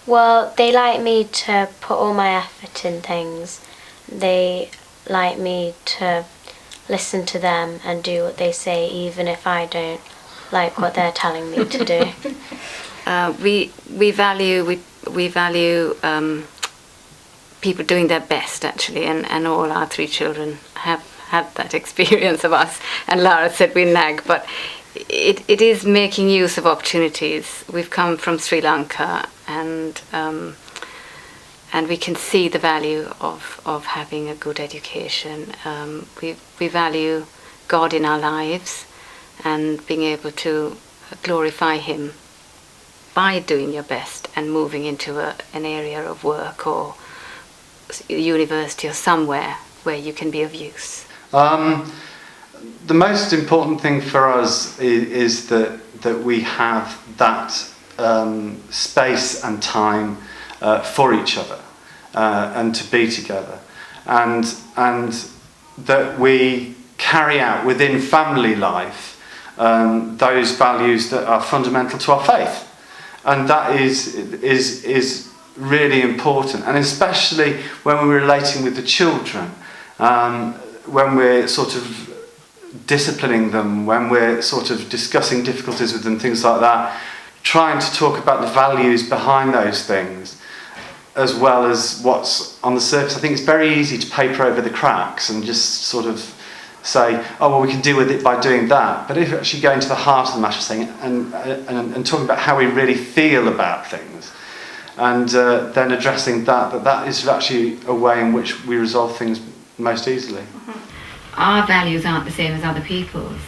Well, they like me to put all my effort in things. They like me to listen to them and do what they say, even if I don't like what they're telling me to do. We value people doing their best, actually, and all our three children have had that experience of us. And Lara said we nag, but it is making use of opportunities. We've come from Sri Lanka, and we can see the value of having a good education. We value God in our lives and being able to glorify Him by doing your best and moving into an area of work or university or somewhere where you can be of use. The most important thing for us is that we have that space and time for each other and to be together, and that we carry out within family life those values that are fundamental to our faith, and that is really important, and especially when we're relating with the children, when we're sort of disciplining them, when we're sort of discussing difficulties with them, things like that, trying to talk about the values behind those things as well as what's on the surface. I think it's very easy to paper over the cracks and just sort of say, oh well, we can deal with it by doing that. But if you actually go into the heart of the matter thing and talking about how we really feel about things, and then addressing that is actually a way in which we resolve things most easily. Our values aren't the same as other people's,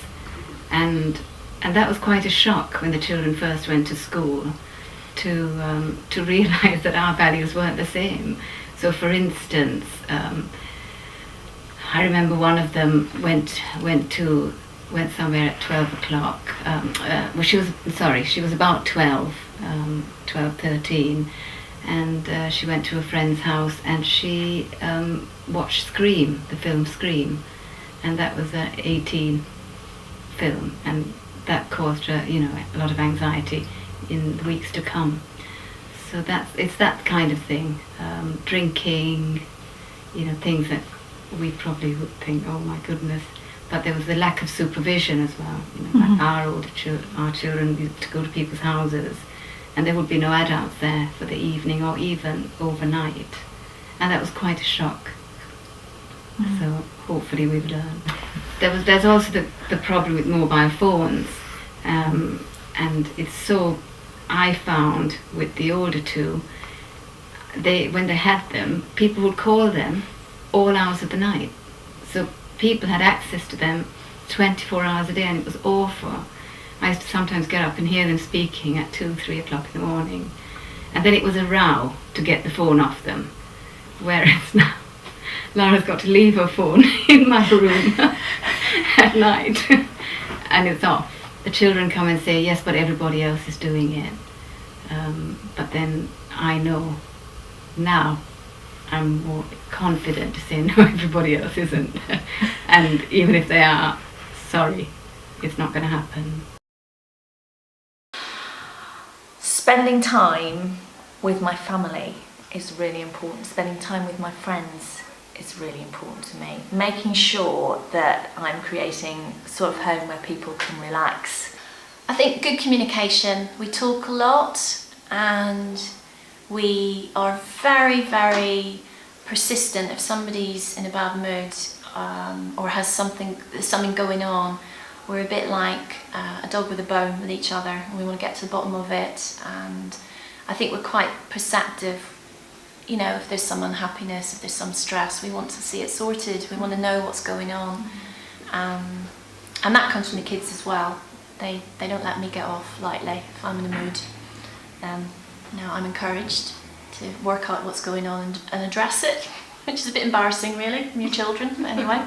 and that was quite a shock when the children first went to school to realise that our values weren't the same. So, for instance, I remember one of them went somewhere at 12 o'clock. Well, she was about 12, 13, and she went to a friend's house and she watched Scream, the film Scream, and that was an 18 film, and that caused her, a lot of anxiety in the weeks to come. So it's that kind of thing, drinking, things that we probably would think, oh my goodness. But there was the lack of supervision as well. Like our children used to go to people's houses, and there would be no adults there for the evening or even overnight, and that was quite a shock. So hopefully we've learned. There's also the problem with mobile phones, and it's so, I found with the older two, when they had them, people would call them all hours of the night. So people had access to them 24 hours a day, and it was awful. I used to sometimes get up and hear them speaking at 2, 3 o'clock in the morning, and then it was a row to get the phone off them. Whereas now, Lara's got to leave her phone in my room at night, and it's off. The children come and say, yes, but everybody else is doing it. But then I know now, I'm more confident to say, no, everybody else isn't. And even if they are, sorry, it's not going to happen. Spending time with my family is really important. Spending time with my friends is really important to me. Making sure that I'm creating a sort of home where people can relax. I think good communication. We talk a lot, and we are very, very persistent. If somebody's in a bad mood or has something going on, we're a bit like a dog with a bone with each other, and we want to get to the bottom of it. And I think we're quite perceptive. If there's some unhappiness, if there's some stress, we want to see it sorted. We want to know what's going on, and that comes from the kids as well. They don't let me get off lightly if I'm in a mood. I'm encouraged to work out what's going on and address it, which is a bit embarrassing really from your children, but anyway.